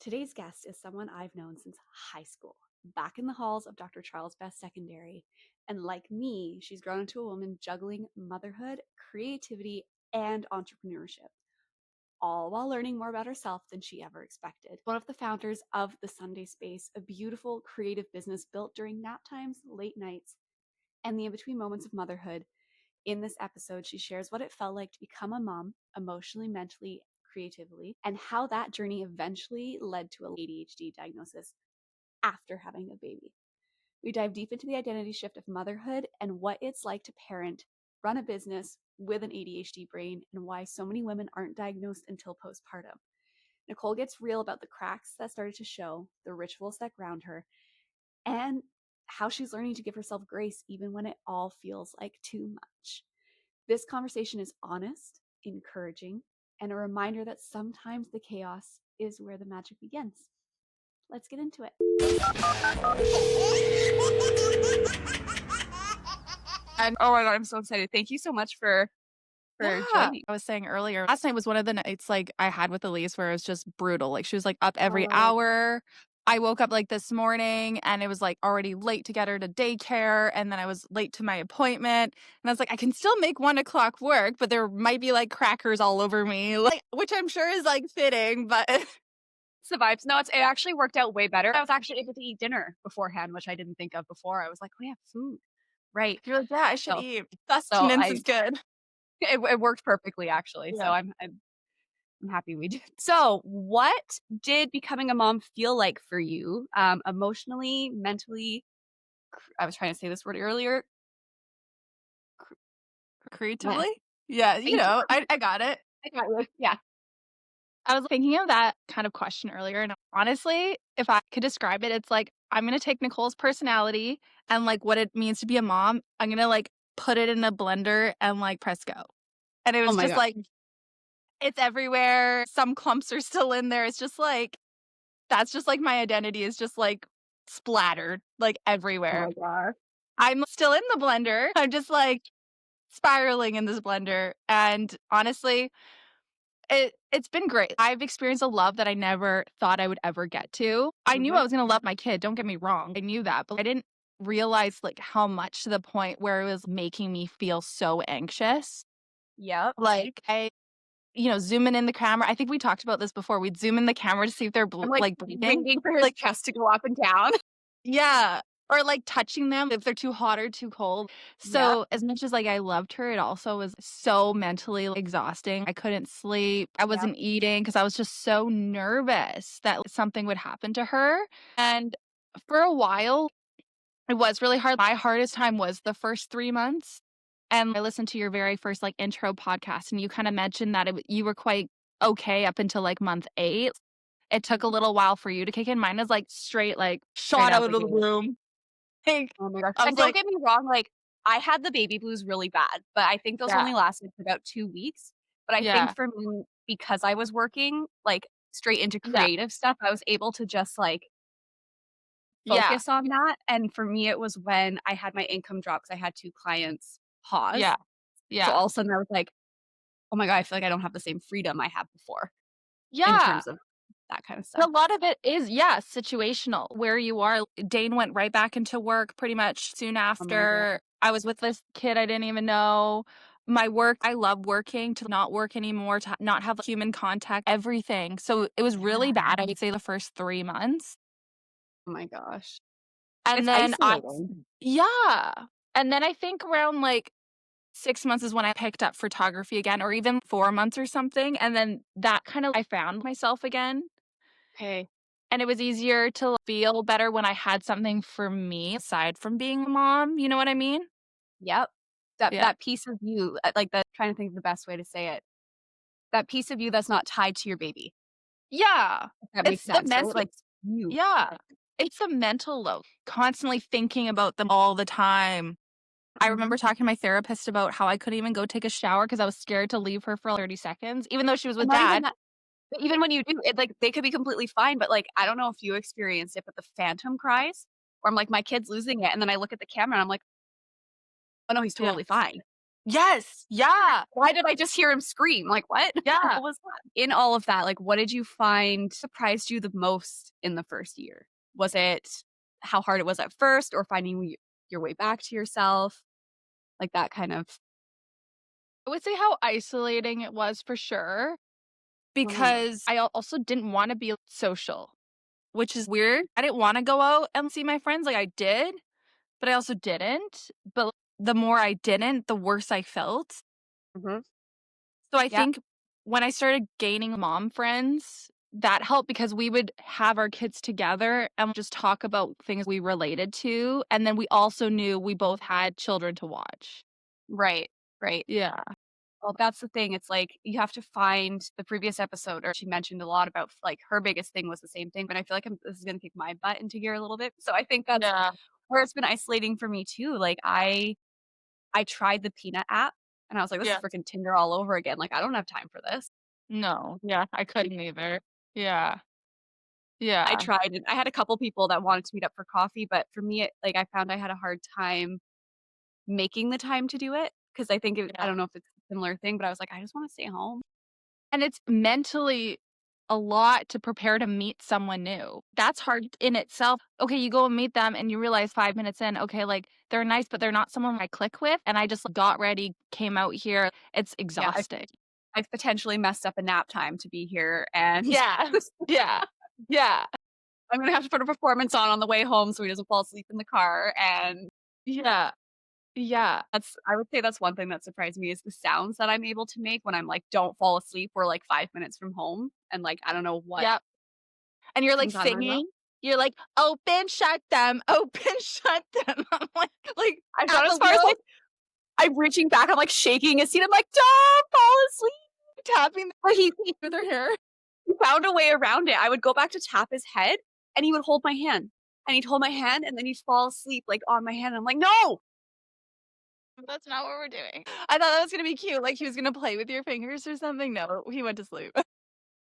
Today's guest is someone I've known since high school, back in the halls of Dr. Charles Best Secondary. And like me, she's grown into a woman juggling motherhood, creativity, and entrepreneurship, all while learning more about herself than she ever expected. One of the founders of The Sunday Space, a beautiful creative business built during nap times, late nights, and the in-between moments of motherhood. In this episode, she shares what it felt like to become a mom, emotionally, mentally, creatively, and how that journey eventually led to an ADHD diagnosis after having a baby. We dive deep into the identity shift of motherhood and what it's like to parent, run a business with an ADHD brain, and why so many women aren't diagnosed until postpartum. Nicole gets real about the cracks that started to show, the rituals that ground her, and how she's learning to give herself grace even when it all feels like too much. This conversation is honest, encouraging, and a reminder that sometimes the chaos is where the magic begins. Let's get into it. And oh my God, I'm so excited. Thank you so much for joining. I was saying earlier, last night was one of the nights like I had with Elise where it was just brutal. Like she was like up every hour. I woke up like this morning and it was like already late to get her to daycare. And then I was late to my appointment. And I was like, I can still make 1:00 work, but there might be like crackers all over me, like, which I'm sure is like fitting, but It's the vibes. No, it actually worked out way better. I was actually able to eat dinner beforehand, which I didn't think of before. I was like, oh yeah, food. Right. you're like, yeah, I should So, eat. so Sustenance is good. it worked perfectly actually. So Yeah. I'm happy we did. So, what did becoming a mom feel like for you, emotionally, mentally? I was trying to say this word earlier. Creatively? Yeah, you Thank you. know, I got it. I got you. Yeah. I was thinking of that kind of question earlier, and honestly, if I could describe it, it's like I'm gonna take Nicole's personality and like what it means to be a mom. I'm gonna like put it in a blender and like press go. And it Oh was my just God. like it's everywhere. Some clumps are still in there. It's just like that's just like my identity is just like splattered like Oh everywhere. my God. I'm still in the blender. I'm just like spiraling in this blender. And honestly, it's been great. I've experienced a love that I never thought I would ever get to. I knew I was gonna love my kid, don't get me wrong. I knew that, but I didn't realize, like, how much to the point where it was making me feel so anxious. Yep. Like, zooming in the camera. I think we talked about this before. We'd zoom in the camera to see if they're I'm like like, breathing. waiting for his Like chest to go up and down. yeah. Or, like, touching them if they're too hot or too cold. Yeah. So, as much as, like, I loved her, it also was so mentally exhausting. I couldn't sleep. I wasn't eating because I was just so nervous that something would happen to her. And for a while, it was really hard. My hardest time was the first 3 months. And I listened to your very first, like, intro podcast, and you kinda mentioned that you were quite okay up until, like, month 8. It took a little while for you to kick in. Mine was, like, straight, like, Straight shot out out the of the gate. room. Like, Oh my gosh. I And was don't like get me wrong, like I had the baby blues really bad, but I think those yeah, only lasted for about 2 weeks. But I think yeah, for me, because I was working like straight into yeah, creative stuff, I was able to just like yeah, focus on that. And for me, it was when I had my income drop because I had 2 clients pause. yeah, So yeah, all of a sudden I was like, oh my God, I feel like I don't have the same freedom I had before in yeah. terms of that kind of A stuff. lot of it is, yeah, situational. Where you are, Dane went right back into work pretty much soon Oh my God. after. I was with this kid I didn't even know. My work, I love working, to not work anymore, to not have human contact, everything. So it was really Yeah. bad, I would say, the first 3 months. Oh my gosh. And It's then isolating. yeah. And then I think around like 6 months is when I picked up photography again, or even 4 months or something. And then that kind of, I found myself again. Okay. And it was easier to feel better when I had something for me aside from being a mom, you know what I mean? Yep. That Yeah. that piece of you, like, that trying to think of the best way to say it. That piece of you that's not tied to your baby, Yeah. if that It's makes the sense, right? mental Like, you. yeah. It's the mental load, constantly thinking about them all the time. I remember Mhm. talking to my therapist about how I couldn't even go take a shower because I was scared to leave her for 30 seconds, even though she was And with not even dad. that, but even when you do, it like, they could be completely fine, but, like, I don't know if you experienced it, but the phantom cries, where I'm like, "My kid's losing it," and then I look at the camera and I'm like, "Oh, no, he's Yeah. totally fine." Yes. Yeah. Why did I just hear him scream? Like, what? Yeah. What was that? In all of that, like, what did you find surprised you the most in the first year? Was it how hard it was at first or finding your way back to yourself? Like that kind of I would say how isolating it was for sure mhm, because I also didn't want to be social, which is weird. I didn't want to go out and see my friends. Like I did, but I also didn't. But the more I didn't, the worse I felt. mhm. So I Yep, think when I started gaining mom friends, that helped because we would have our kids together and just talk about things we related to. And then we also knew we both had children to watch. right, right. Yeah. Well, that's the thing. It's like you have to find the previous episode, or she mentioned a lot about like her biggest thing was the same thing. But I feel like this is going to kick my butt into gear a little bit. So I think that's Yeah. where it's been isolating for me too. Like I tried the Peanut app, and I was like, this is Yeah. freaking Tinder all over again. Like I don't have time for this. No. Yeah. I couldn't either. Yeah. I Yeah. tried, and I had a couple people that wanted to meet up for coffee, but for me, like I found I had a hard time making the time to do it because I think I Yeah. don't know if it's a similar thing, but I was like, I just want to stay home. And it's mentally a lot to prepare to meet someone new. That's hard in itself. Okay, you go and meet them and you realize 5 minutes in, okay, like they're nice, but they're not someone I click with. And I just got ready, came out here. It's Yeah, exhausting. I've potentially messed up a nap time to be here, and Yeah. Yeah. Yeah. I'm gonna have to put a performance on the way home so he doesn't fall asleep in the car. And Yeah. Yeah. I would say that's one thing that surprised me is the sounds that I'm able to make when I'm like, don't fall asleep. We're like 5 minutes from home, and like I don't know what Yep. And you're like comes out of my mouth. singing. You're like, open, shut them, open, shut them. I'm like I've at gone as the far as wheel, like I'm reaching back, I'm like shaking a seat. I'm like, don't fall asleep. tapping But with her hair. he found a way around it. I would go back to tap his head, and he would hold my hand, and he'd hold my hand, and then he'd fall asleep like on my hand. I'm like, no. That's not what we're doing. I thought that was gonna be cute, like he was gonna play with your fingers or something. No, he went to sleep.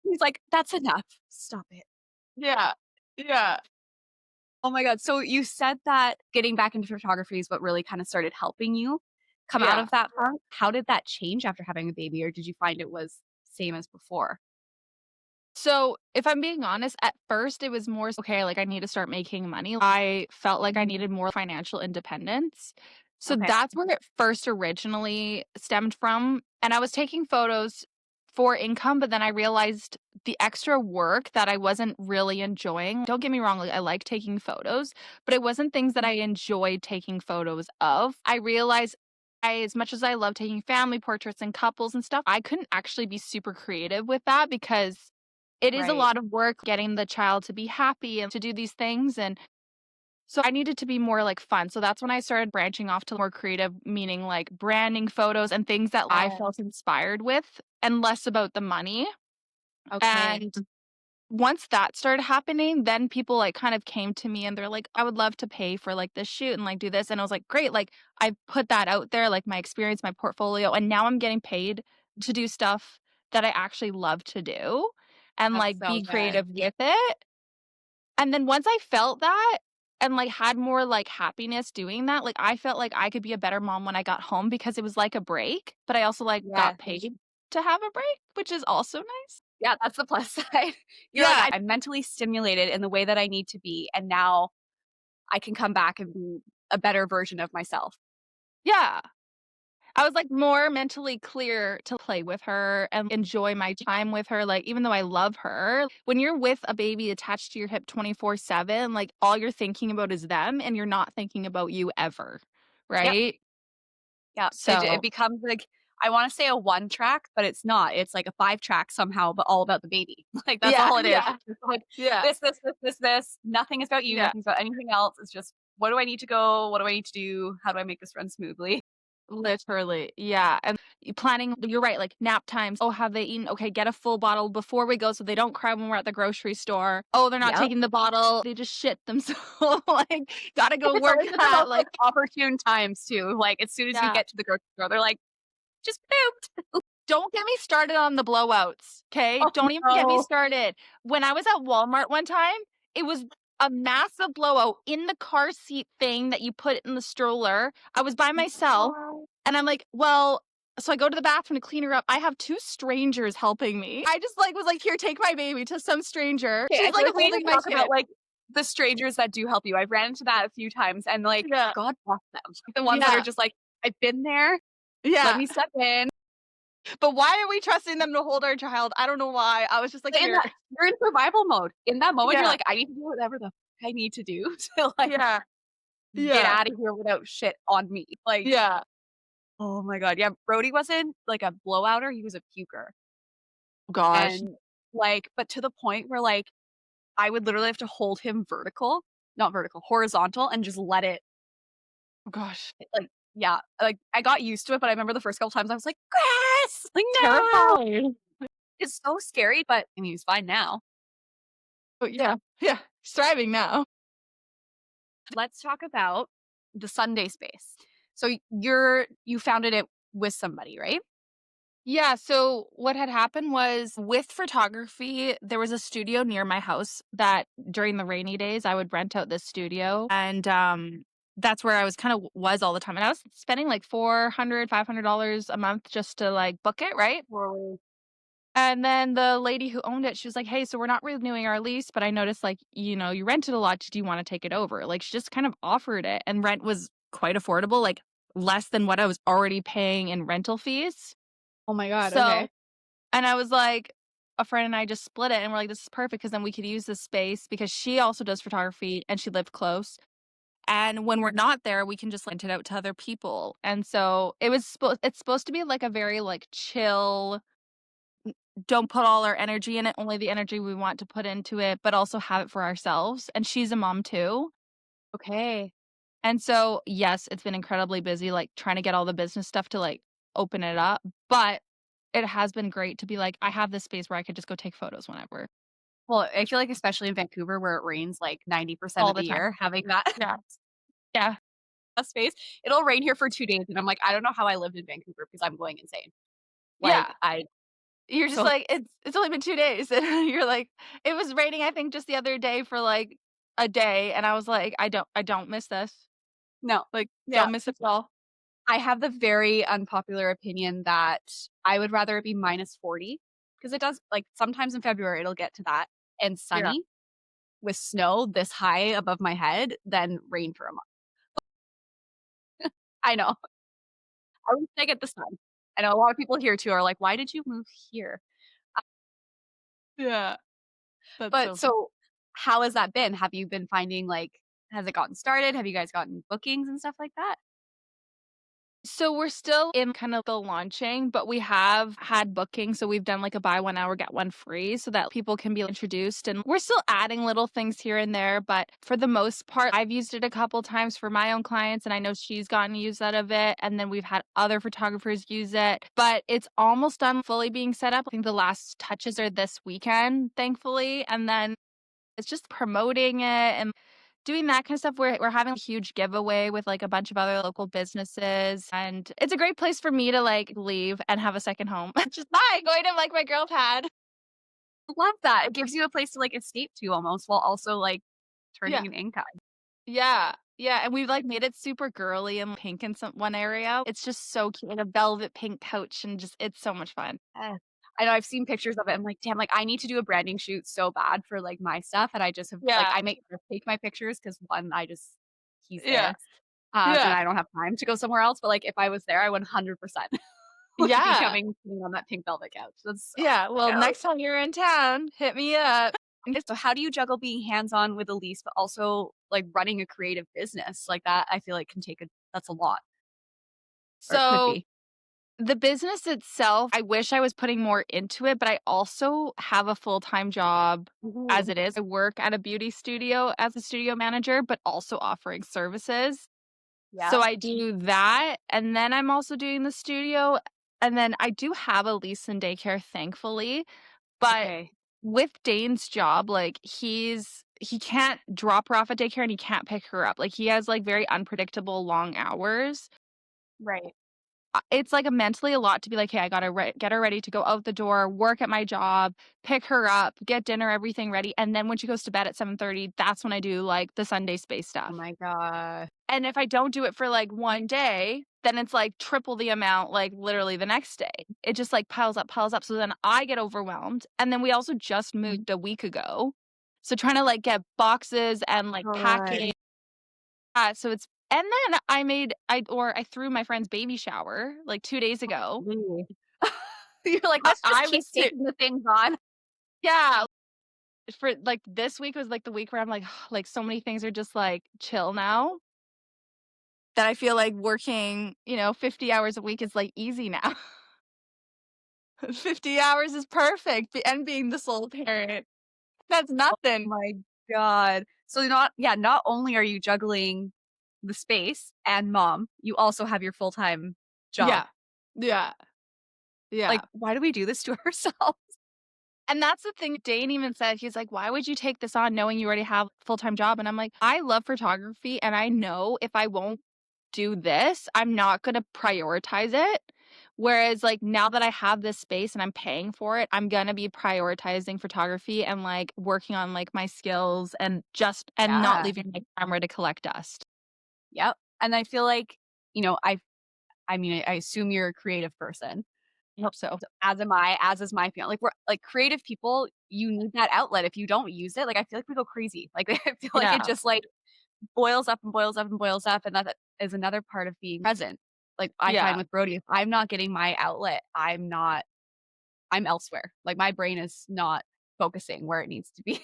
He's like, that's enough. Stop it. Yeah. Yeah. Oh my god. So you said that getting back into photography is what really kind of started helping you come out Yeah. of that funk. How did that change after having a baby, or did you find it was same as before? So, if I'm being honest, at first it was more okay, like I need to start making money. I felt like I Mhm. needed more financial independence. So Okay. that's where it first originally stemmed from. And I was taking photos for income, but then I realized the extra work that I wasn't really enjoying. Don't get me wrong, like I like taking photos, but it wasn't things that I enjoyed taking photos of. I realized as much as I love taking family portraits and couples and stuff, I couldn't actually be super creative with that because it is a Right. lot of work getting the child to be happy and to do these things, and so I needed to be more, like, fun, so that's when I started branching off to more creative, meaning, like, branding photos and things that I Yeah. felt inspired with and less about the money, Okay. and once that started happening, then people, like, kind of came to me and they're like, "I would love to pay for, like, this shoot and, like, do this," and I was like, "Great," like, I put that out there, like, my experience, my portfolio, and now I'm getting paid to do stuff that I actually love to do and, That's like, so be good. creative with it. And then once I felt that and, like, had more, like, happiness doing that, like, I felt like I could be a better mom when I got home because it was like a break, but I also, like, Yeah. got paid to have a break, which is also nice. Yeah, that's the plus side. You're like, Yeah, I'm mentally stimulated in the way that I need to be, and now I can come back and be a better version of myself. yeah. I was, like, more mentally clear to play with her and enjoy my time with her, like, even though I love her, when you're with a baby attached to your hip 24/7, like, all you're thinking about is them, and you're not thinking about you ever, Yep. right? Yeah. It So becomes like I want to say a one track, but it's not. It's like a five track somehow, but all about the baby. Like that's yeah, all it is. yeah, It's just like yeah, this. Nothing is about you. yeah. Nothing's about anything else. It's just what do I need to go? What do I need to do? How do I make this run smoothly? Literally, yeah, and planning you're right, like, nap times, "Oh, have they eaten? Okay, get a full bottle before we go so they don't cry when we're at the grocery store. Oh, they're not Yep. taking the bottle, they just shit themselves, like, gotta go It's work always at the at, most like like" opportune times too. Like as soon as we Yeah. get to the grocery store, they're like, just pooped. Don't get me started on the blowouts, okay? Oh Don't even get me no. started. When I was at Walmart one time, it was a massive blowout in the car seat thing that you put in the stroller. I was by myself. And I'm like, "Well," so I go to the bathroom to clean her up. I have 2 strangers helping me. I just, like, was like, "Here, take my baby," to some stranger. Okay, She's, I feel like, like we need holding to my talk about, kid. like, the strangers that do help you. I've ran into that a few times and, like, Yeah. God bless them. The ones that are Yeah. just like, "I've been there, let Yeah. me step in." But why are we trusting them to hold our child? I don't know why. I was just like, But in "Here." that you're in survival mode. In that moment, you're Yeah. like, "I need to do whatever the I need to do to, like, Yeah. get Yeah. out of here without shit on me." Like, Yeah. oh my god, yeah, Brody wasn't, like, a blowouter, he was a puker, Gosh. and, like but to the point where, like, I would literally have to hold him horizontal, and just let it, Gosh. like yeah, like, I got used to it, but I remember the first couple times I was like, "Grass!" Like, terrified. No. It's so scary, but I mean, he's fine now. But yeah. Yeah. He's thriving now. Let's talk about the Sunday space. So you founded it with somebody, right? Yeah, so what had happened was with photography, there was a studio near my house that during the rainy days I would rent out this studio and that's where I was kind of was all the time. And I was spending like $400, $500 a month just to like book it, right? Totally. And then the lady who owned it, she was like, "Hey, so we're not renewing our lease, but I noticed like, you rented a lot. Do you want to take it over?" Like she just kind of offered it and rent was quite affordable, like less than what I was already paying in rental fees. Oh my god, So okay. and I was like a friend and I just split it and we're like, "This is perfect because then we could use this space," because she also does photography and she lived close. And when we're not there, we can just rent it out to other people. And so it's supposed to be like a very like chill, don't put all our energy in it, only the energy we want to put into it, but also have it for ourselves. And she's a mom too. Okay. And so, yes, it's been incredibly busy, like trying to get all the business stuff to like open it up. But it has been great to be like, I have this space where I could just go take photos whenever, Well, I feel like especially in Vancouver where it rains like 90% all of the the time. year, having that Yeah. Yeah. that space, it'll rain here for 2 days, and I'm like, "I don't know how I lived in Vancouver because I'm going insane." Like, Yeah. I You're just so like, it's only been 2 days. And you're like, it was raining, I think, just the other day for like a day. And I was like, I don't miss this. no. Like, Yeah. don't miss it at all. I have the very unpopular opinion that I would rather it be -40 because it does like, sometimes in February, it'll get to that, and Yeah. sunny with snow this high above my head than rain for a month. I know. At least I get the sun. I know a lot of people here too are like, "Why did you move here?" Yeah. That's But so funny. so, how has that been? Have you been finding, like has it gotten started? Have you guys gotten bookings and stuff like that? So we're still in kind of the launching, but we have had bookings. So we've done like a buy 1 hour, get one free so that people can be introduced. And we're still adding little things here and there. But for the most part, I've used it a couple times for my own clients, and I know she's gotten use out of it. And then we've had other photographers use it, but it's almost done fully being set up. I think the last touches are this weekend, thankfully. And then it's just promoting it and doing that kind of stuff. We're having a huge giveaway with, like, a bunch of other local businesses, and it's a great place for me to, like, leave and have a second home. Just, "Bye, going to, like, my girl pad." Love that. It gives you a place to, like, escape to almost while also, like, Yeah. turning an income. Yeah. Yeah, and we've, like, made it super girly and pink in some one area. It's just so cute, like a velvet pink couch and just it's so much fun. Yes. I know I've seen pictures of it. I'm like, "Damn, like, I need to do a branding shoot so bad for, like, my stuff," and I just have like, Yeah. I make her take my pictures because 1, he's Yeah. there, and Yeah. I don't have time to go somewhere else, but, like, if I was there, I would 100% would be Yeah. coming sitting on that pink velvet couch. That's oh Yeah. my Well, god. next time you're in town, hit me up. So how do you juggle being hands-on with a lease, but also, like, running a creative business like that? I feel like can take a that's a lot, or it could So be. the business itself, I wish I was putting more into it, but I also have a full-time job as Ooh. it is. I work at a beauty studio as a studio manager, but also offering services. Yeah, So I do that, and then I'm also doing the studio, and then I do have a lease and daycare, thankfully, but okay. with Dane's job, like, he can't drop her off at daycare and he can't pick her up. Like, he has, like, very unpredictable long hours. Right. It's, like, a mentally a lot to be like, "Hey, I gotta get her ready to go out the door, work at my job, pick her up, get dinner, everything ready, and then when she goes to bed at 7:30, that's when I do, like, the Sunday space Oh stuff." my god. And if I don't do it for, like, one day, then it's like triple the amount, like literally the next day. It just like piles up, piles up. So then I get overwhelmed. And then we also just moved a week ago. So trying to like get boxes and like God. packing. So it's, and then I threw my friend's baby shower like 2 days ago. Really? You're like, let's just I keep was too, taking the things on. yeah. For like this week was like the week where I'm like, like so many things are just like chill now that I feel like working, 50 hours a week is like easy now. 50 hours is perfect, and being the sole parent, that's Oh nothing. my God. So not only are you juggling the space and mom, you also have your full-time job. Yeah. Yeah. Like, Yeah. why do we do this to ourselves? And that's the thing Dane even said, he's like, "Why would you take this on knowing you already have a full-time job?" And I'm like, "I love photography, and I know if I won't do this, I'm not gonna prioritize it." Whereas, like, now that I have this space and I'm paying for it, I'm gonna be prioritizing photography and, like, working on, like, my skills and not Yeah. leaving my camera to collect dust. Yep. And I feel like, you know, I mean, I assume you're a creative person. I hope so. So as am I, as is my family. Like we're like creative people, you need that outlet. If you don't use it, like I feel like we go crazy. Like I feel like it Yeah. just like boils up and boils up and boils up. And that is another part of being present. Like I find Yeah. with Brody, if I'm not getting my outlet, I'm elsewhere. Like my brain is not focusing where it needs to be.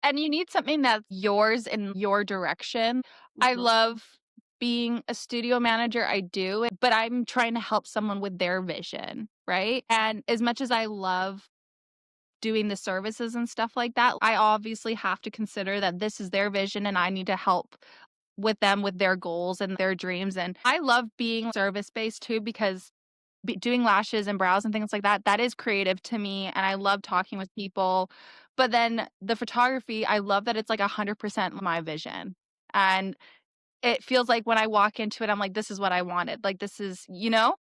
And you need something that's yours in your direction. I Mhm. love being a studio manager, I do, but I'm trying to help someone with their vision, right? And as much as I love doing the services and stuff like that, I obviously have to consider that this is their vision and I need to help with them with their goals and their dreams. And I love being service based too because doing lashes and brows and things like that, that is creative to me, and I love talking with people. But then the photography, I love that it's like 100% my vision. And it feels like when I walk into it, I'm like, this is what I wanted. Like, this is, you know?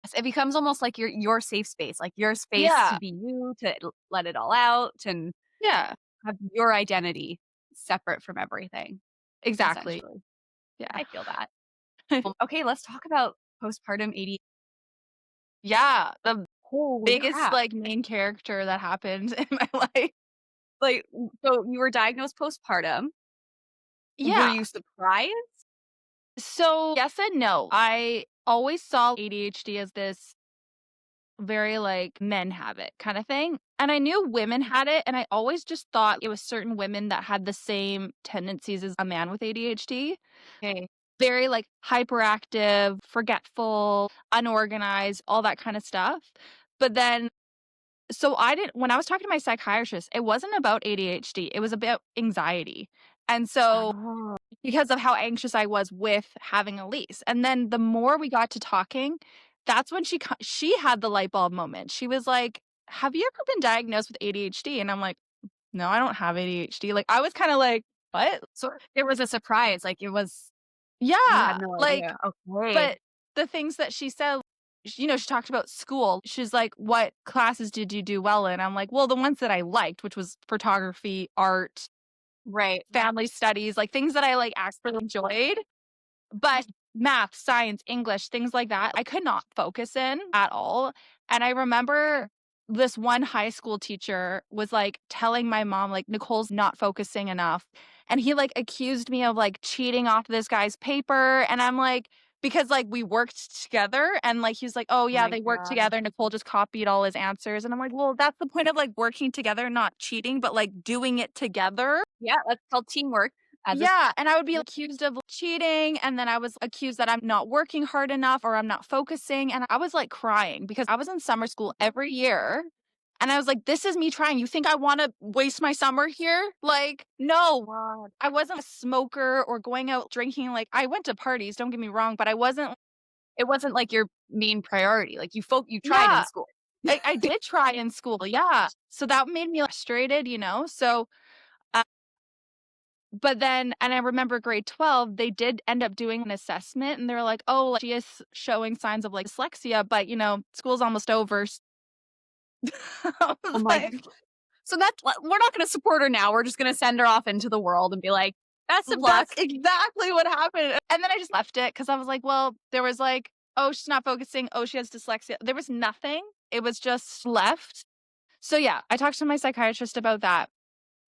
Yes, it becomes almost like your safe space, like your space to Yeah, be you, to let it all out and yeah, have your identity separate from everything, exactly. essentially. Yeah. I feel that. Okay, let's talk about postpartum ADHD. Yeah. The Holy biggest crap. like main character that happened in my life. Like, so you were diagnosed postpartum. Were Yeah. you surprised? So, yes and no. I always saw ADHD as this very like men have it kind of thing. And I knew women had it, and I always just thought it was certain women that had the same tendencies as a man with ADHD. Okay. Very like hyperactive, forgetful, unorganized, all that kind of stuff. But then so I didn't when I was talking to my psychiatrist, it wasn't about ADHD. It was about anxiety. And so Oh, because of how anxious I was with having a lease. And then the more we got to talking, that's when she had the light bulb moment. She was like, "Have you ever been diagnosed with ADHD?" And I'm like, "No, I don't have ADHD." Like I was kind of like, "What?" so it was a surprise. Like it was, you had Yeah, no like idea. Okay. but the things that she said, she talked about school. She's like, "What classes did you do well in?" I'm like, "Well, the ones that I liked, which was photography, art, Right. family studies, like things that I like actually enjoyed." But math, science, English, things like that, I could not focus in at all. And I remember this one high school teacher was like telling my mom, like, Nicole's not focusing enough. And he like accused me of like cheating off this guy's paper. And I'm like, because like we worked together and like he was like, oh Oh yeah, my they worked God. together. Nicole just copied all his answers. And I'm like, well, that's the point of like working together, not cheating, but like doing it together. Yeah, that's called teamwork as a Yeah, and I would be accused of cheating, and then I was accused that I'm not working hard enough or I'm not focusing, and I was, like, crying because I was in summer school every year, and I was like, "This is me trying. You think I wanna waste my summer here? Like, no." God. I wasn't a smoker or going out drinking, like, I went to parties, don't get me wrong, but I wasn't. It wasn't like your main priority. Like you tried in Yeah, school. I did try in school, yeah. So that made me frustrated, so, uh but then and I remember grade 12, they did end up doing an assessment, and they were like, "Oh, like, she is showing signs of, like, dyslexia, but, school's almost over." I Oh was my like, God. So that's we're not gonna support her now. We're just gonna send her off into the world and be like, Best of That's luck. exactly what happened, and then I just left it because I was like, well, there was like, "Oh, she's not focusing. Oh, she has dyslexia." There was nothing. It was just left. So, yeah, I talked to my psychiatrist about that,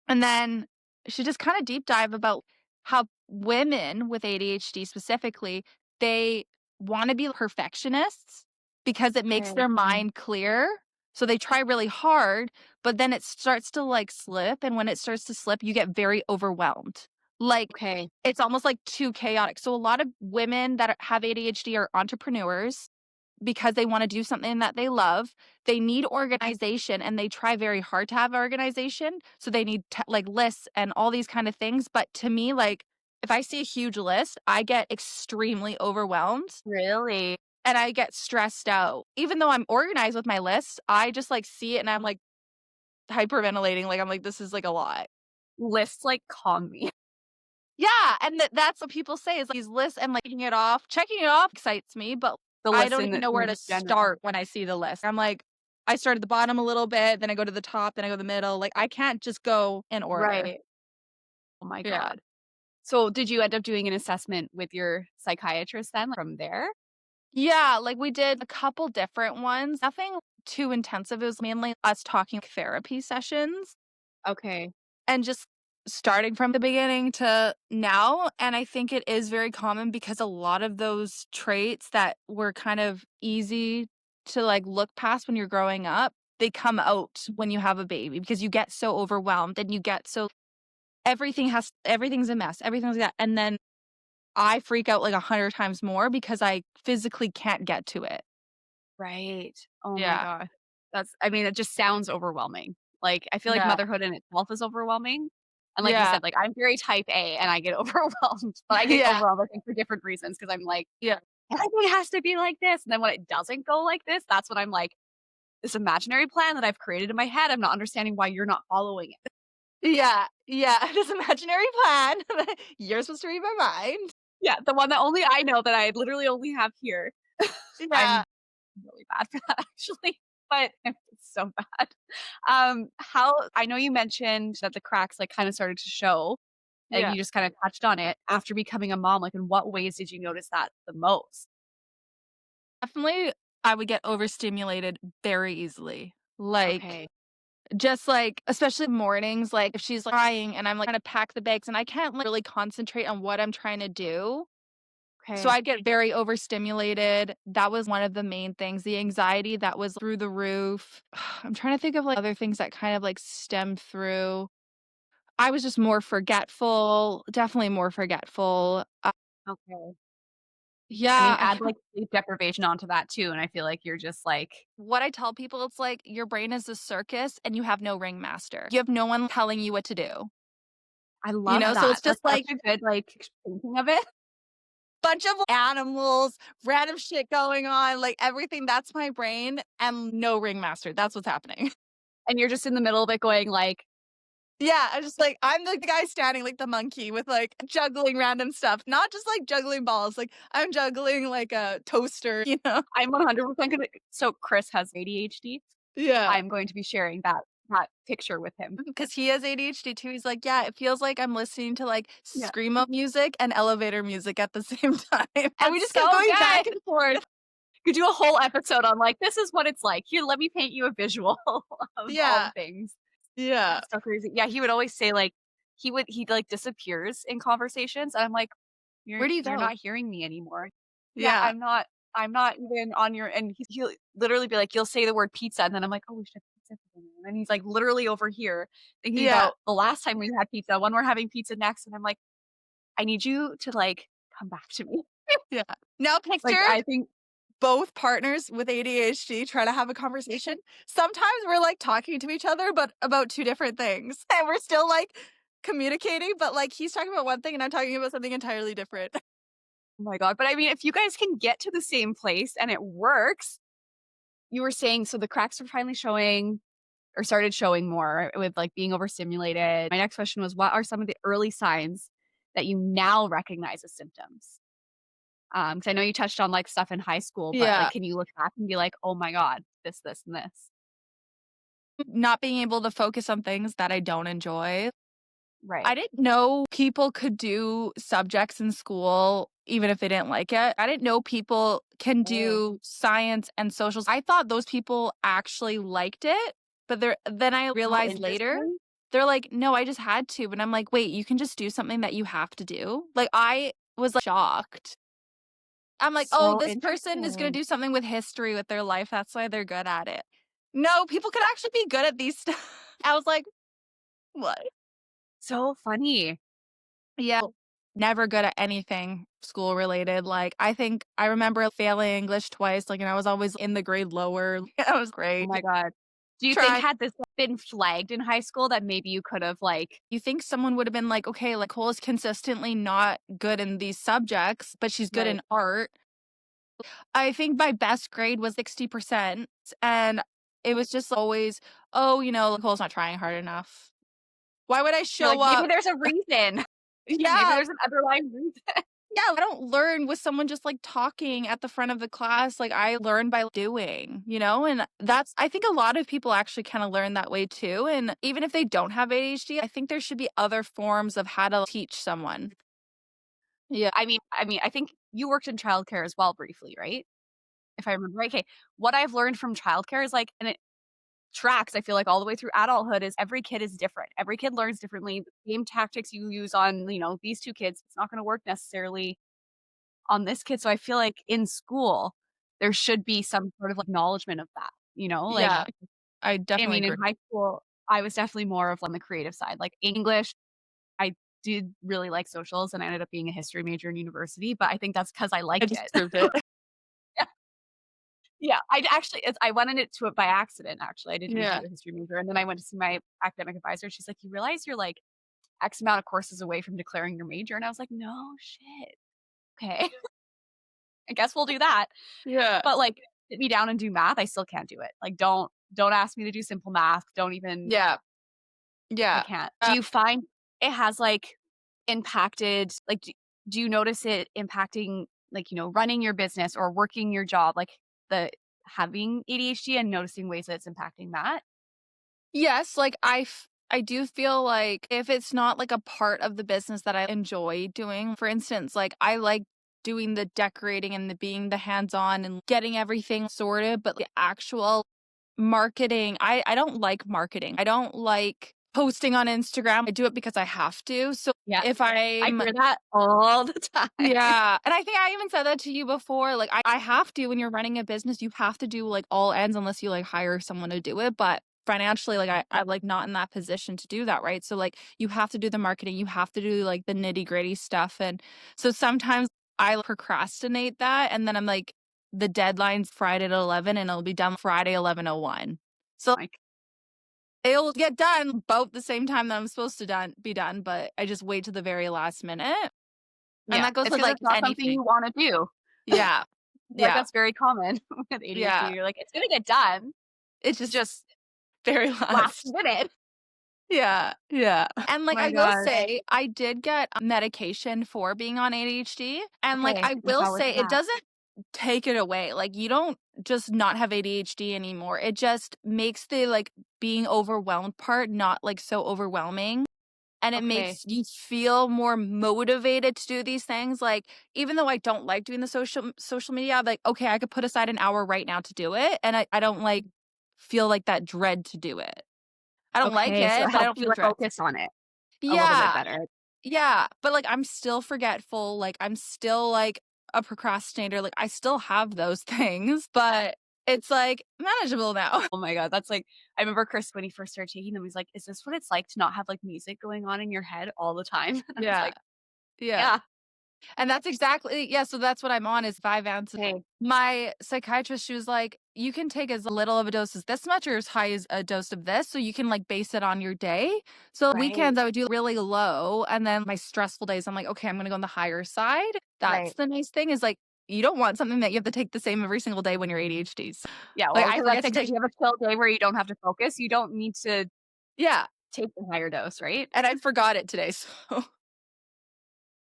and then she just kinda deep dive about how women with ADHD specifically, they wanna be perfectionists because it makes Okay. their mind clear, so they try really hard, but then it starts to, like, slip, and when it starts to slip, you get very overwhelmed. Like, Okay. it's almost, like, too chaotic. So a lot of women that have ADHD are entrepreneurs because they wanna do something that they love. They need organization, and they try very hard to have organization, so they need like, lists and all these kind of things, but to me, like, if I see a huge list, I get extremely overwhelmed, Really? and I get stressed out. Even though I'm organized with my list, I just, like, see it, and I'm, like, hyperventilating, like, I'm like, "This is, like, a lot." Lists, like, calm me. Yeah, and that's what people say is, like, these lists and, like, checking it off excites me, but The I list don't even know where in to general. start when I see the list. I'm like, I start at the bottom a little bit, then I go to the top, then I go to the middle, like, I can't just go in order. Right. Oh my Yeah. god. So, did you end up doing an assessment with your psychiatrist then from there? Yeah, like, we did a couple different ones, nothing too intensive, it was mainly us talking therapy sessions. Okay. And just starting from the beginning to now, and I think it is very common because a lot of those traits that were kind of easy to, like, look past when you're growing up, they come out when you have a baby because you get so overwhelmed and you get so everything's a mess, everything's that, and then I freak out, like, 100 times more because I physically can't get to it. Right. Oh my Yeah. god. I mean, it just sounds overwhelming. Like, I feel like Yeah. motherhood in itself is overwhelming. And like you Yeah. said, like, I'm very type A and I get overwhelmed, but I get Yeah. overwhelmed, I think, for different reasons because 'cause I'm like, Yeah. "Everything has to be like this." And then when it doesn't go like this, that's when I'm like, "This imaginary plan that I've created in my head, I'm not understanding why you're not following it." Yeah. Yeah. This imaginary plan that you're supposed to read my mind. Yeah, the one that only I know that I literally only have here. Yeah. I'm really bad for that actually, but it's so bad. How I know you mentioned that the cracks, like, kinda started to show, and Yeah. you just kinda touched on it after becoming a mom, like, in what ways did you notice that the most? Definitely, I would get overstimulated very easily. Like, Okay, just, like, especially mornings, like, if she's like, crying and I'm, like, trying to pack the bags and I can't, like, really concentrate on what I'm trying to do, so okay, I get very overstimulated. That was one of the main things. The anxiety that was through the roof. I'm trying to think of, like, other things that kind of, like, stemmed through. I was just more forgetful, definitely more forgetful. okay. I mean, Yeah, add, like, sleep deprivation onto that too, and I feel like you're just like what I tell people, it's like your brain is a circus and you have no ringmaster. You have no one telling you what to do. I You love know, so that. it's That's just such like a good, like, thinking of it, bunch of animals, random shit going on, like everything. That's my brain and no ringmaster. That's what's happening. and you're just in the middle of it going like, Yeah, I just like I'm the guy standing like the monkey with like juggling random stuff, not just like juggling balls. Like I'm juggling like a toaster, you know? "I'm 100% gonna." So Chris has ADHD. Yeah. I'm going to be sharing that picture with him. Because he has ADHD too. He's like, yeah, it feels like I'm listening to like Yeah. screamo music and elevator music at the same time. And we That's just kept so going back good. and forth. Could do a whole episode on, like, "This is what it's like. Here, let me paint you a visual of all the Yeah. things." Yeah. That's so crazy. Yeah, he would always say, like, like, disappears in conversations, and I'm like, Where do you You're go? not hearing me anymore." Yeah, Yeah. I'm not even on your and he'll literally be like, you'll say the word pizza, and then I'm like, "Oh, we should have pizza for dinner," and then he's, like, literally over here thinking Yeah. about the last time we had pizza, when we're having pizza next, and I'm like, "I need you to, like, come back to me." Yeah. Now Like, picture I think both partners with ADHD try to have a conversation. Sometimes we're like talking to each other, but about two different things. And we're still like communicating, but like he's talking about one thing and I'm talking about something entirely different. oh my god, but I mean, if you guys can get to the same place and it works, you were saying so the cracks were finally showing or started showing more with, like, being overstimulated. My next question was, what are some of the early signs that you now recognize as symptoms? 'Cause I know you touched on, like, stuff in high school, but, like, Yeah. can you look back and be like, "Oh my god, this, and this?" Not being able to focus on things that I don't enjoy. Right. I didn't know people could do subjects in school even if they didn't like it. I didn't know people can Oh, do science and socials. I thought those people actually liked it, but then I how realized later, interesting. they're like, "No, I just had to." And I'm like, "Wait, you can just do something that you have to do?" Like, I was, like, shocked. I'm like, "Oh, So this person is gonna interesting. do something with history with their life, that's why they're good at it." No, people could actually be good at these stuff. I was like, "What?" So funny. Yeah. Never good at anything school related. Like, I think I remember failing English twice, like, and I was always in the grade lower. I was Oh great. my god. Do you think Try. had this been flagged in high school that maybe you could have, like You think someone would have been like, "Okay, like, Cole is consistently not good in these subjects, but she's good right. in art." I think my best grade was 60%, and it was just always, "Oh, Cole's not trying hard enough. Why would I You're like, show "Maybe up?" there's a reason. Maybe Yeah. there's an underlying reason." Yeah, I don't learn with someone just, like, talking at the front of the class, like, I learn by doing, and that's I think a lot of people actually kinda learn that way too, and even if they don't have ADHD, I think there should be other forms of how to teach someone. Yeah. I think you worked in childcare as well briefly, right? If I remember right. Okay. What I've learned from childcare is, like and it tracks, I feel like, all the way through adulthood is every kid is different. Every kid learns differently. The same tactics you use on, these 2 kids, it's not gonna work necessarily on this kid, so I feel like in school, there should be some sort of acknowledgement of that, like, Yeah, I I definitely mean, in agree. high school, I was definitely more of on the creative side, like English, I did really like socials and I ended up being a history major in university, but I think that's 'cause I I liked just it. proved it. Yeah, yeah, I went into it by accident, actually, I didn't mean to Yeah. do a history major, and then I went to see my academic advisor, she's like, "You realize you're, like, X amount of courses away from declaring your major?" And I was like, "No, shit, okay, I guess we'll do that." Yeah. But, like, sit me down and do math, I still can't do it. Like, don't ask me to do simple math, don't even Yeah. I Yeah. can't. Do Uh, you find it has, like, impacted like, do you notice it impacting, like, running your business or working your job, like, the having ADHD and noticing ways that it's impacting that? yes, like, I do feel like if it's not, like, a part of the business that I enjoy doing, for instance, like, I like doing the decorating and the being the hands-on and getting everything sorted, but the actual marketing, I don't like marketing. I don't like posting on Instagram. I do it because I have to. So Yeah, if I I'm hear that all the time. yeah, and I think I even said that to you before, like, I have to when you're running a business, you have to do, like, all ends unless you, like, hire someone to do it, but financially, like, I'm, like, not in that position to do that, right? So, like, you have to do the marketing, you have to do, like, the nitty-gritty stuff, and so sometimes I procrastinate that, and then I'm like, the deadline's Friday at 11, and it'll be done Friday 11:01. So, Like, it'll get done about the same time that I'm supposed to be done, but I just wait to the very last minute, and yeah, that goes it's with, because like, it's not something anything. you wanna do. Yeah. I feel like Yeah. that's very common with ADHD. Yeah. You're like, "It's gonna get done." It's It's just just very last last. minute. Yeah, yeah. And, like, My I will god. say, I did get medication for being on ADHD, and, like, Okay, I and will how was say it that? doesn't take it away, like, you don't just not have ADHD anymore, it just makes the, like, being overwhelmed part not, like, so overwhelming, and it Okay, makes you feel more motivated to do these things, like, even though I don't like doing the social media, I'm like, "Okay, I could put aside an hour right now to do it," and I don't, like, feel like that dread to do it. I don't like okay, so it, it but I helps don't you, feel like, dread. focus on it a little bit Yeah, better. yeah, but, like, I'm still forgetful, like, I'm still, like, a procrastinator, like, I still have those things, but it's, like, manageable now. Oh my god, that's like I remember Chris when he first started taking them, he's like, "Is this what it's like to not have, like, music going on in your head all the time?" And I was Yeah, like, yeah. "Yeah, And that's exactly yeah, so that's what I'm on is Vyvanse. hey, My psychiatrist, she was like, "You can take as little of a dose as this much or as high as a dose of this, so you can, like, base it on your day." So right, weekends, I would do really low, and then my stressful days, I'm like, "Okay, I'm gonna go on the higher side." That's right." the nice thing is, like, you don't want something that you have to take the same every single day when you're ADHDs. Yeah, Like, well, I because that's forget the to thing, take you have a chill day where you don't have to focus, you don't need to yeah, take the higher dose, right? and I forgot it today, so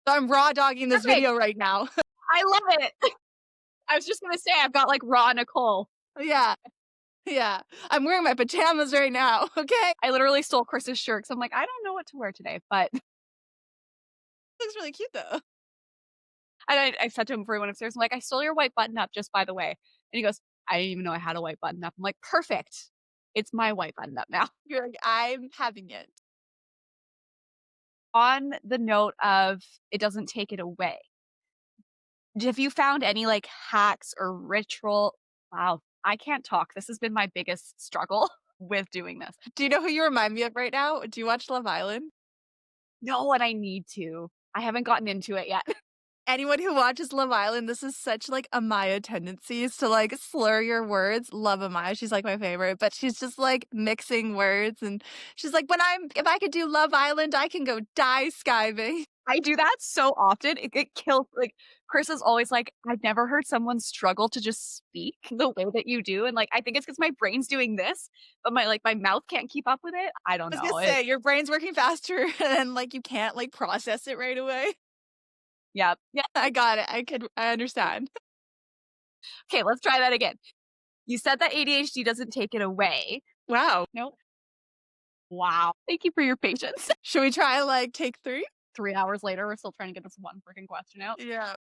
I'm raw dogging this Perfect, video right now. I love it. I was just gonna say I've got, like, raw Nicole. Yeah. Yeah. I'm wearing my pajamas right now, okay? I literally stole Chris's shirt 'cause I'm like, "I don't know what to wear today," but Looks really cute though. I said to him before he went upstairs, I'm like, "I stole your white button up just by the way." And he goes, "I didn't even know I had a white button up." I'm like, "Perfect. It's my white button up now." You're like, "I'm having it." On the note of it doesn't take it away, have you found any, like, hacks or ritual wow, I can't talk. This has been my biggest struggle with doing this. Do you know who you remind me of right now? Do you watch Love Island? No, and I need to. I haven't gotten into it yet. Anyone who watches Love Island, this is such like Amaya tendencies to like slur your words. Love Amaya. She's like my favorite, but she's just like mixing words and she's like, if I could do Love Island, I can go die skiving. I do that so often. It kills like, Chris is always like, "I've never heard someone struggle to just speak the way that you do," and, like, I think it's because my brain's doing this, but my mouth can't keep up with it. I don't I was gonna know. say, your brain's working faster and like you can't like process it right away. Yeah. Yeah. I got it. I understand. Okay, let's try that again. You said that ADHD doesn't take it away. Wow. Nope. Wow. Thank you for your patience. Should we try like take 3? 3 hours later, we're still trying to get this one freaking question out. Yeah.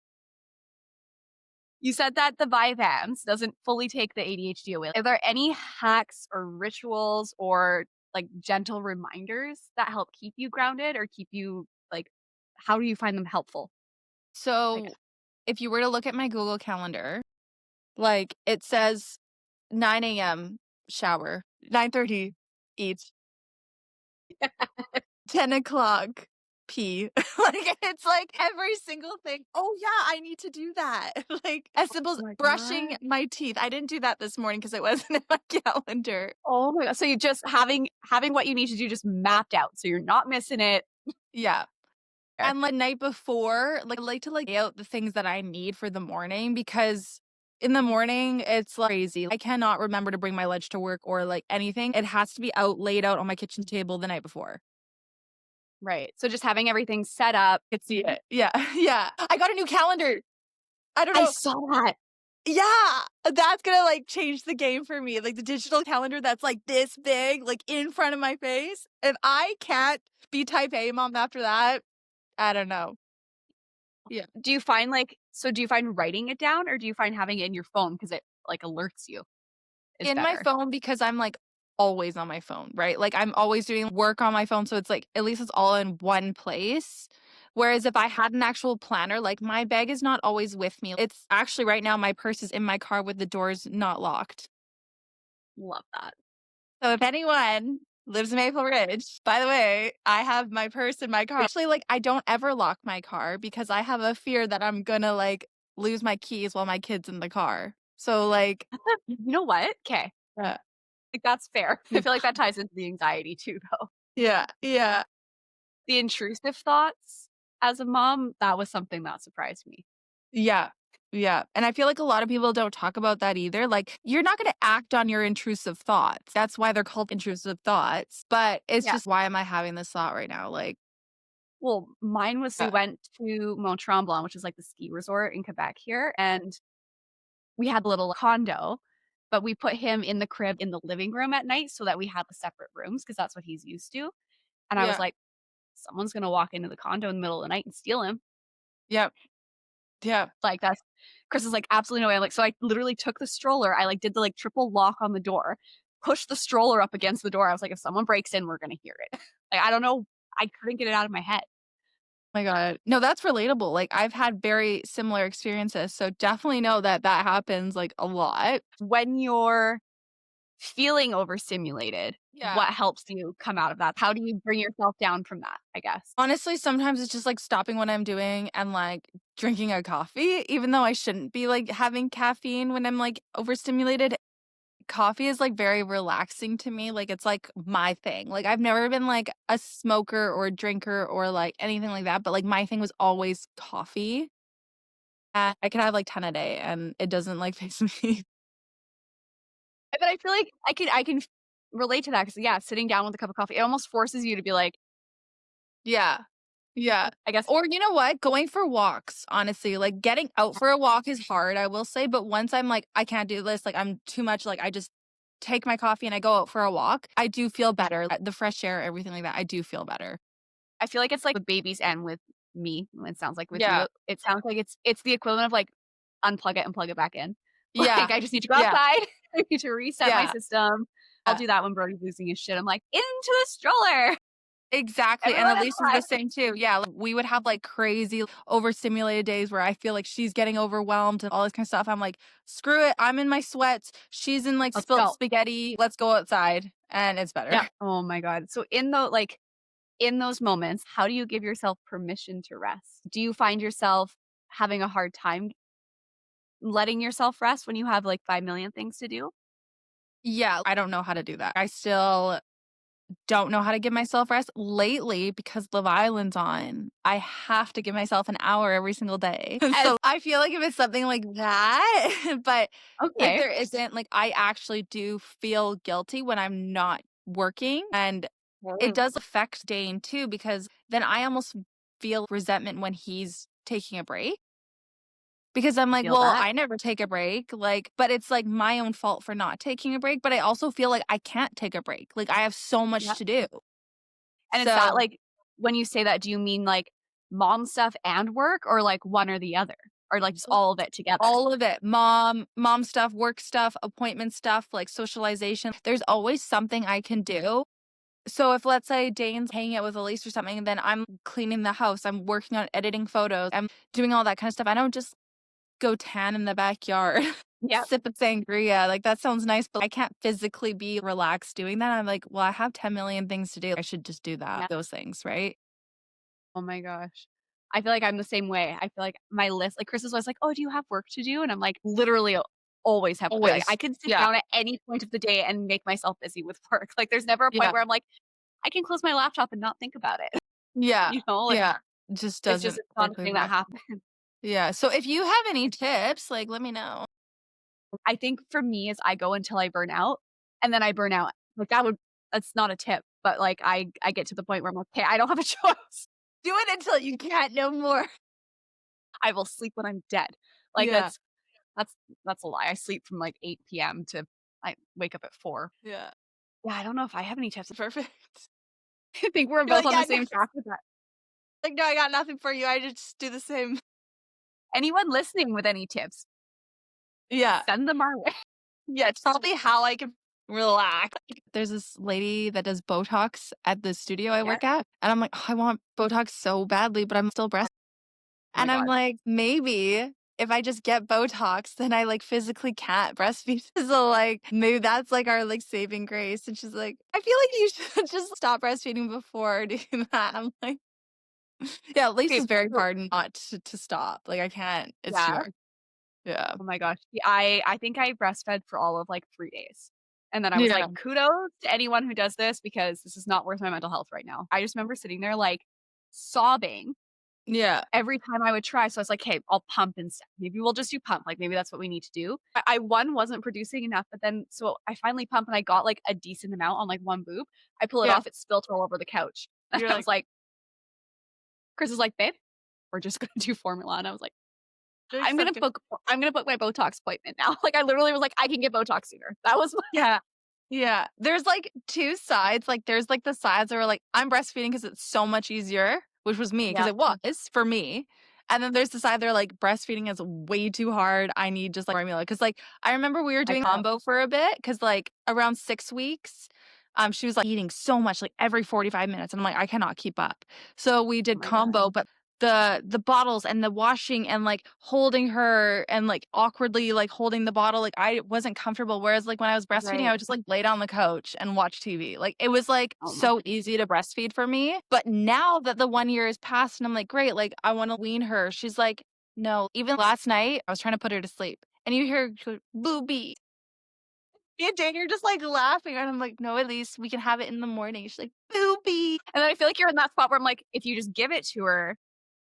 You said that the Vyvanse doesn't fully take the ADHD away. Are there any hacks or rituals or, like, gentle reminders that help keep you grounded or keep you, like how do you find them helpful, I So guess? if you were to look at my Google Calendar, like it says 9 a.m. shower, 9:30 eat, 10 o'clock pee. Like it's like every single thing. Oh yeah, I need to do that. Like as simple as Oh my brushing god. my teeth. I didn't do that this morning because it wasn't in my calendar. Oh my god. So you just having what you need to do just mapped out, so you're not missing it. Yeah. Fair. And like night before, like I like to like lay out the things that I need for the morning because in the morning it's like crazy. I cannot remember to bring my lunch to work or like anything. It has to be out laid out on my kitchen table the night before. Right. So just having everything set up. I could see it. Yeah. Yeah. I got a new calendar. I don't I know. saw that. Yeah. That's gonna like change the game for me. Like the digital calendar that's like this big, like in front of my face. If I can't be type A mom after that, I don't know. Yeah. Do you find, like do you find writing it down or do you find having it in your phone because it, like, alerts you is In my better? phone because I'm, like, always on my phone, right? Like, I'm always doing work on my phone, so it's, like, at least it's all in one place. Whereas if I had an actual planner, like, my bag is not always with me. It's actually right now, my purse is in my car with the doors not locked. Love that. So if anyone lives in Maple Ridge, by the way, I have my purse in my car. Actually, like, I don't ever lock my car because I have a fear that I'm gonna, like, lose my keys while my kid's in the car. So, like You know what? Okay, yeah. like, that's fair. I feel like that ties into the anxiety too, though. Yeah, yeah. The intrusive thoughts as a mom, that was something that surprised me. Yeah. Yeah. And I feel like a lot of people don't talk about that either. Like, you're not going to act on your intrusive thoughts. That's why they're called intrusive thoughts. But it's Yeah. just, why am I having this thought right now? Like, Well, mine was we went to Mont Tremblant, which is, like, the ski resort in Quebec here, and we had a little condo, but we put him in the crib in the living room at night so that we had the separate rooms because that's what he's used to, and I was yeah. like, "Someone's gonna walk into the condo in the middle of the night and steal him." Yep. Yeah. Like, that's Chris is like, "Absolutely no way." I'm like, so I literally took the stroller, I, like, did the, like, triple lock on the door, pushed the stroller up against the door, I was like, "If someone breaks in, we're gonna hear it." Like, I don't know, I couldn't get it out of my head. My God. No, that's relatable. Like, I've had very similar experiences. So definitely know that that happens like a lot. When you're feeling overstimulated, Yeah. what helps you come out of that? How do you bring yourself down from that, I guess? Honestly, sometimes it's just like stopping what I'm doing and like drinking a coffee, even though I shouldn't be like having caffeine when I'm like overstimulated. Coffee is, like, very relaxing to me, like, it's, like, my thing, like, I've never been, like, a smoker or a drinker or, like, anything like that, but, like, my thing was always coffee, and I could have, like, 10 a day, and it doesn't, like, faze me. But I feel like I can relate to that because yeah, sitting down with a cup of coffee, it almost forces you to be like, Yeah. Yeah. I guess Or you know what? Going for walks, honestly, like, getting out for a walk is hard, I will say, but once I'm like, "I can't do this, like, I'm too much," like, I just take my coffee and I go out for a walk, I do feel better. The fresh air, everything like that, I do feel better. I feel like it's like with babies and with me, it sounds like with Yeah. you, it sounds like it's the equivalent of like unplug it and plug it back in. Yeah. Like I just need to go Yeah. outside. I need to reset my Yeah. system. I'll Yeah. do that when Brody's losing his shit. I'm like, into the stroller. Exactly, and Everyone Elise is the inside. same too. Yeah, like, we would have, like, crazy overstimulated days where I feel like she's getting overwhelmed and all this kind of stuff. I'm like, "Screw it, I'm in my sweats, she's in, like, Let's spilt go. spaghetti, let's go outside," and it's better. Yeah. Oh my God. So in those moments, how do you give yourself permission to rest? Do you find yourself having a hard time letting yourself rest when you have like 5 million things to do? Yeah, I don't know how to do that. I still don't know how to give myself rest. Lately, because Love Island's on, I have to give myself an hour every single day. As So, I feel like if it's something like that, but if okay. there isn't, like, I actually do feel guilty when I'm not working, and it Mm. does affect Dane too, because then I almost feel resentment when he's taking a break. Because I'm like, Feel "Well, that. I never take a break," like, but it's, like, my own fault for not taking a break, but I also feel like I can't take a break, like, I have so much Yeah. to do. And is that So, like when you say that, do you mean like mom stuff and work or like one or the other? Or like just l all of it together? all of it, mom stuff, work stuff, appointment stuff, like, socialization, there's always something I can do. So if, let's say, Dane's hanging out with Elise or something, then I'm cleaning the house, I'm working on editing photos, I'm doing all that kind of stuff. I don't just go tan in the backyard, Yep. sip a sangria, like, that sounds nice, but I can't physically be relaxed doing that. I'm like, "Well, I have 10 million things to do. I should just do that Yeah. those things," right? Oh my gosh. I feel like I'm the same way. I feel like my list like Chris is always like, "Oh, do you have work to do?" And I'm like, literally always have like I Always. could sit Yeah. down at any point of the day and make myself busy with work. Like there's never a point Yeah. where I'm like, I can close my laptop and not think about it. Yeah. You know, like Yeah. Just doesn't it's not a work like thing that that. happens. Yeah. So if you have any tips, like, let me know. I think for me is I go until I burn out and then I burn out. Like that's not a tip, but like I get to the point where I'm like, "Okay, I don't have a choice. Do it until you can't no more. I will sleep when I'm dead." Like Yeah. that's that's a lie. I sleep from like 8 PM to I wake up at 4. Yeah. Yeah, I don't know if I have any tips. Perfect. I think we're You're both like, on the "Yeah, no." same track with that. Like, "No, I got nothing for you. I just do the same." Anyone listening with any tips, Yeah. send them our way. Yeah, tell me how I can relax. There's this lady that does Botox at the studio I Yeah. work at, and I'm like, "Oh, I want Botox so badly, but I'm still Oh my and I'm god. like, "Maybe if I just get Botox, then I, like, physically can't breastfeed." So, like, maybe that's, like, our, like, saving grace, and she's like, "I feel like you should just stop breastfeeding before doing that." I'm like, "Yeah, at least Okay, it's very so hard not to stop. Like, I can't. It's too yeah. hard." Yeah. Oh my gosh. Yeah, I think I breastfed for all of like 3 days. And then I was like, Yeah. kudos to anyone who does this because this is not worth my mental health right now. I just remember sitting there like sobbing Yeah. every time I would try. So I was like, "Hey, I'll pump instead. Maybe we'll just do pump. Like maybe that's what we need to do." I one wasn't producing enough, but then so I finally pumped and I got like a decent amount on like one boob. I pull it Yeah. off, it spilt all over the couch. And You're I like, was like, Chris is like, "Babe, we're just gonna do formula." And I was like, "You're so good." I'm gonna book my Botox appointment now." Like I literally was like, I can get Botox sooner. That was my Yeah. Yeah. There's, like, 2 sides, like, there's, like, the sides that are like, "I'm breastfeeding because it's so much easier," which was me, because yeah. it was for me, and then there's the side that are like, "Breastfeeding is way too hard, I need just, like, formula," because like, I remember we were I doing know. combo for a bit, because like, around 6 weeks, she was, like, eating so much, like, every 45 minutes, and I'm like, "I cannot keep up." So we Oh did my god. combo, but the bottles and the washing and, like, holding her and, like, awkwardly, like, holding the bottle, like, I wasn't comfortable, whereas, like, when I was breastfeeding, I Right. would just, like, lay down on the couch and watch TV. Like, it was, like, Oh my so easy to breastfeed for me, but now that the 1 year has passed and I'm like, "Great, like, I wanna wean her," she's like, "No." Even last night, I was trying to put her to sleep, and you hear her go, "Boobie." Me and Jane are just, like, laughing, and I'm like, "No, at least we can have it in the morning." She's like, "Boobie." and then I feel like you're in that spot where I'm like, if you just give it to her,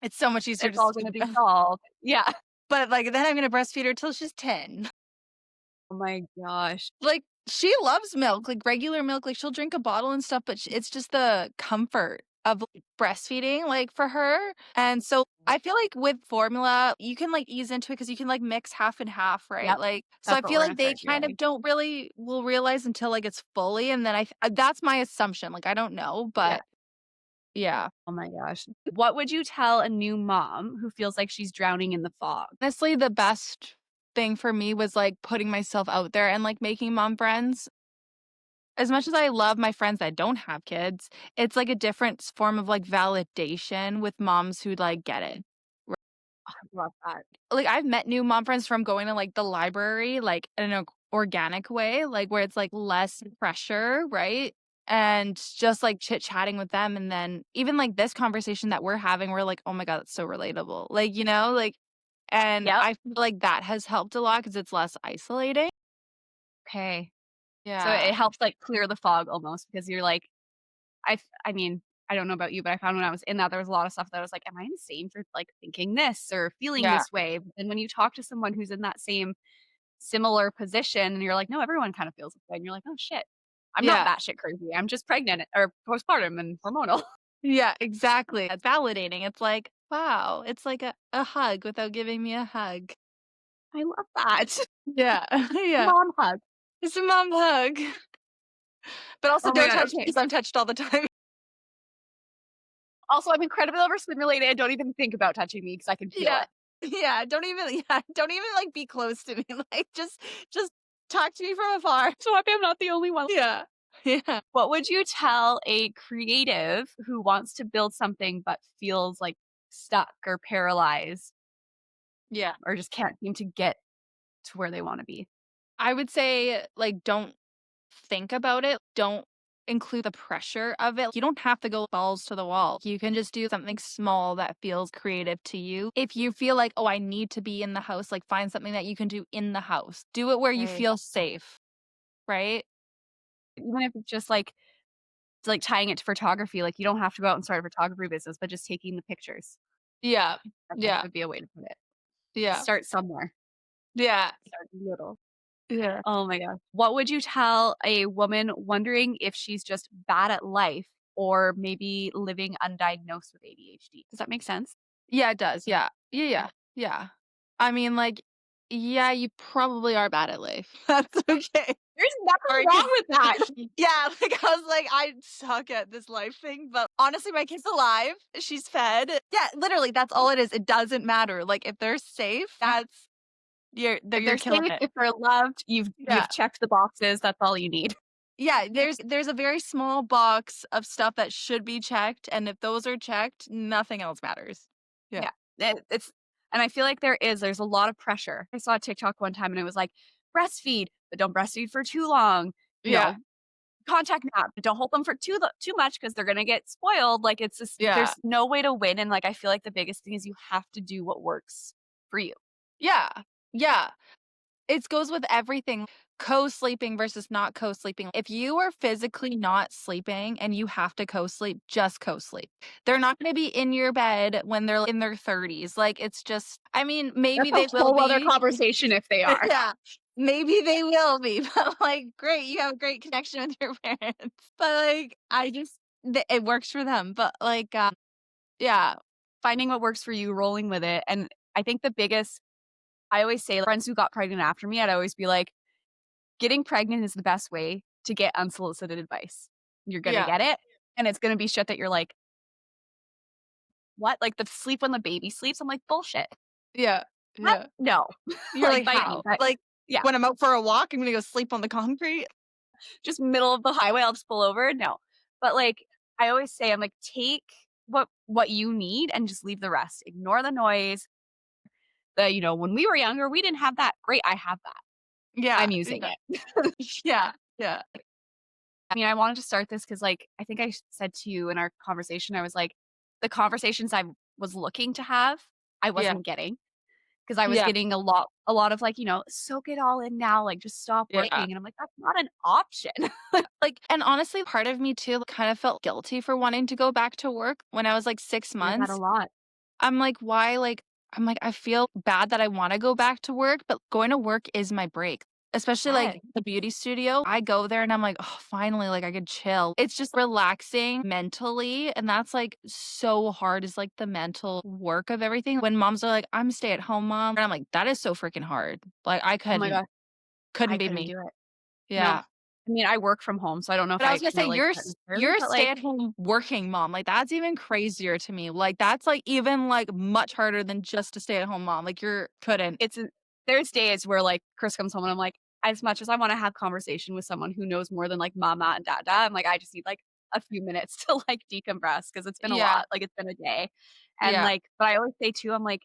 It's so much easier it's to all gonna sleep. be solved. Yeah. But, like, then I'm gonna breastfeed her till she's 10. Oh my gosh. Like, she loves milk, like, regular milk, like, she'll drink a bottle and stuff, but it's just the comfort. of breastfeeding, like, for her, and so I feel like with formula, you can, like, ease into it because you can, like, mix half and half, right? Yep. Like, so I That's what feel we're like gonna they start kind of doing. don't really will realize until, like, it's fully, and then that's my assumption, like, I don't know, Yeah. but yeah. Oh my gosh. What would you tell a new mom who feels like she's drowning in the fog? Honestly, the best thing for me was, like, putting myself out there and, like, making mom friends. As much as I love my friends that don't have kids, it's, like, a different form of, like, validation with moms who, like, get it. I love that. Like, I've met new mom friends from going to, like, the library, like, in an organic way, like, where it's, like, less pressure, right? And just, like, chit-chatting with them, and then even, like, this conversation that we're having, we're like, "Oh my god, that's so relatable." Like, like and Yep. I feel like that has helped a lot because it's less isolating. Okay. So Yeah. it helps, like, clear the fog almost because you're like I mean, I don't know about you, but I found when I was in that, there was a lot of stuff that I was like, "Am I insane for, like, thinking this or feeling Yeah. this way?" And when you talk to someone who's in that same similar position and you're like, "No, everyone kind of feels this way," and you're like, "Oh, shit. I'm not Yeah. batshit crazy. I'm just pregnant or postpartum and hormonal." Yeah, exactly. It's validating. It's like, wow, it's like a hug without giving me a hug. I love that. Yeah. Yeah. Mom hug. It's a mom hug. But also Oh my don't god, touch me okay. because I'm touched all the time. Also, I'm incredibly overstimulated, don't even think about touching me because I can feel Yeah. it. Yeah, don't even, like, be close to me, like, just talk to me from afar. So happy I'm not the only one. Yeah. Yeah. What would you tell a creative who wants to build something but feels, like, stuck or paralyzed Yeah. or just can't seem to get to where they wanna be? I would say, like, don't think about it. Don't include the pressure of it. You don't have to go balls to the wall. You can just do something small that feels creative to you. If you feel like, oh, I need to be in the house, like find something that you can do in the house. Do it where you Okay. feel safe, right? Even if it's just, like tying it to photography, like, you don't have to go out and start a photography business, but just taking the pictures. Yeah. I guess Yeah. would be a way to put it. Yeah. Start somewhere. Yeah. Start little. Yeah. Oh my gosh. What would you tell a woman wondering if she's just bad at life or maybe living undiagnosed with ADHD? Does that make sense? Yeah, it does. Yeah. Yeah, Yeah. yeah. Yeah. I mean, like, yeah, you probably are bad at life. That's okay. There's nothing Sorry, wrong 'cause with that. yeah, like, I was like, "I suck at this life thing," but honestly, my kid's alive, she's fed. Yeah, literally, that's all it is. It doesn't matter. Like, if they're safe, that's If you're they're killing safe, it. if they're loved, Yeah. you've checked the boxes, that's all you need. Yeah, there's a very small box of stuff that should be checked, and if those are checked, nothing else matters. Yeah. Yeah. It's and I feel like there's a lot of pressure. I saw a TikTok one time and it was like, "Breastfeed, but don't breastfeed for too long." You Yeah. know, "Contact nap, but don't hold them for too much because 'cause they're gonna get spoiled." Like, it's just Yeah. there's no way to win, and, like, I feel like the biggest thing is you have to do what works for you. Yeah. Yeah. It goes with everything. Co-sleeping versus not co-sleeping. If you are physically not sleeping and you have to co-sleep, just co-sleep. They're not gonna be in your bed when they're in their 30s. Like, it's just I mean, maybe That's a they will whole other be. conversation if they are. Yeah. Maybe they will be, but, like, great, you have a great connection with your parents. But, like, I just it works for them. But, like, yeah. Finding what works for you, rolling with it, and I think the biggest I always say, friends who got pregnant after me, I'd always be like, "Getting pregnant is the best way to get unsolicited advice. You're gonna Yeah. get it, and it's gonna be shit that you're like, 'What? Like, the sleep when the baby sleeps?'" I'm like, "Bullshit. Yeah. What? Yeah. No." You're Like, like, bite me, "How?" but Like, yeah, when I'm out for a walk, I'm gonna go sleep on the concrete? just middle of the highway, I'll just pull over, no. But, like, I always say, I'm like, "Take what you need and just leave the rest. Ignore the noise." When we were younger, we didn't have that. Great, I have that. Yeah. I'm using Yeah. it. Yeah. Yeah. I mean, I wanted to start this because, like, I think I said to you in our conversation, I was like, the conversations I was looking to have, I Yeah. wasn't getting because I was Yeah. getting a lot of, like, "Soak it all in now, like, just stop Yeah. working," and I'm like, "That's not an option." Like, and honestly, part of me too kind of felt guilty for wanting to go back to work when I was, like, 6 Hear that a months. lot. I'm like, "Why?" Like, I'm like, "I feel bad that I wanna go back to work, but going to work is my break." especially, like, Yes. the beauty studio. I go there and I'm like, "Oh, finally, like, I could chill." It's just relaxing mentally, and that's, like, so hard is, like, the mental work of everything. When moms are like, "I'm a stay-at-home mom," and I'm like, "That is so freaking hard." Like, I Oh my couldn't gosh, couldn't I be couldn't me. do it. No. Yeah. I mean, I work from home, so I don't know if But I I was gonna can say relate to that necessarily, you're a but, like, stay-at-home working mom, like, that's even crazier to me. Like, that's, like, even, like, much harder than just a stay-at-home mom. Like, you're couldn't. it's a there's days where, like, Chris comes home and I'm like, as much as I wanna have conversation with someone who knows more than, like, mama and dada, I'm like, I just need, like, a few minutes to, like, decompress because 'cause it's been a Yeah, lot, like, it's been a day, and, yeah. like but I always say too, I'm like,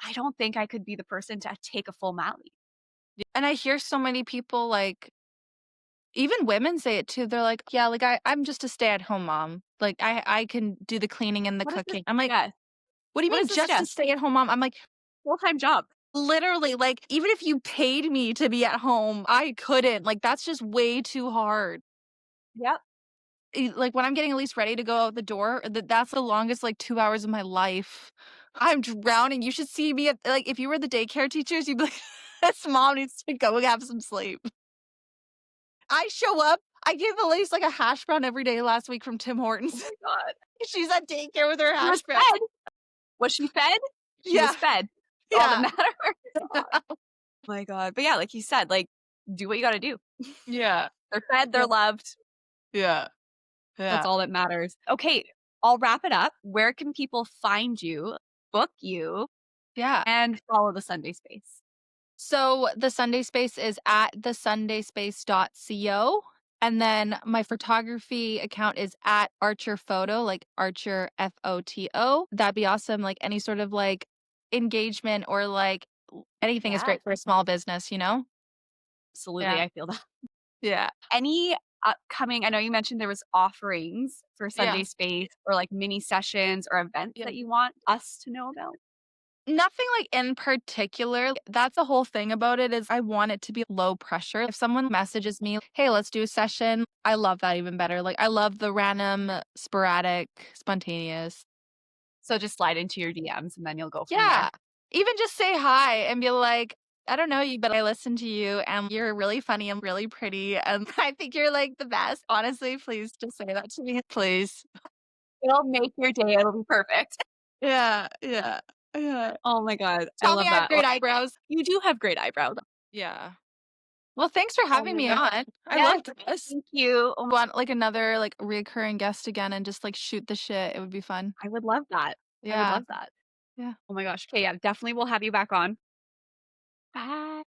I don't think I could be the person to take a full mat leave. And I hear so many people, like even women say it too. They're like, "Yeah, like, I'm just a stay-at-home mom. Like, I can do the cleaning and the What does this cooking." I'm like, suggest? "What do you What mean does this just a suggest? stay-at-home mom?" I'm like, Full-time job. "Literally, like, even if you paid me to be at home, I couldn't. Like, that's just way too hard." Yep. Like, when I'm getting at least ready to go out the door, that's the longest, like, 2 hours of my life. I'm drowning. You should see me at like, if you were the daycare teachers, you'd be like, "This mom needs to go have some sleep." I show up, I gave Elise, like, a hash brown every day last week from Tim Oh Hortons. my god. She's at daycare with her She was hash brown. fed. Was she fed? She was Yeah, fed. That's all that yeah. matters. My god. But yeah, like you said, like, do what you gotta do. Yeah, They're fed, they're yeah, loved. yeah, That's yeah, all that matters. Okay, I'll wrap it up. Where can people find you, book you, yeah. and follow the Sunday Space? So, the Sunday Space is at thesundayspace.co, and then my photography account is at Archer Photo, like Archer, Photo. That'd be awesome, like, any sort of, like, engagement or, like, anything is Yeah, great for a small business, you know? absolutely. Yeah, I feel that. yeah, Any upcoming I know you mentioned there was offerings for yeah, Sunday Space or, like, mini sessions or events yeah. that you want us to know about? Nothing, like, in particular. That's the whole thing about it is I want it to be low pressure. If someone messages me, "Hey, let's do a session," I love that even better. Like, I love the random, sporadic, spontaneous. So just slide into your DMs and then you'll go from there. Yeah. Even just say hi and be like, "I don't know you, but I listen to you, and you're really funny and really pretty, and I think you're, like, the best. Honestly, please just say that to me, please." It'll make your day, it'll be perfect. Yeah, yeah, yeah. Oh my god, I Tell me love I have that. Well, great eyebrows. you do have great eyebrows. Yeah. Well, thanks for Oh having my me god. on. I Yes, loved this. thank you. Want, like, another, like, recurring guest again and just, like, shoot the shit. It would be fun. I would love that. I would Yeah. love that. Yeah. Oh my gosh. Okay, yeah, definitely we'll have you back on. Bye.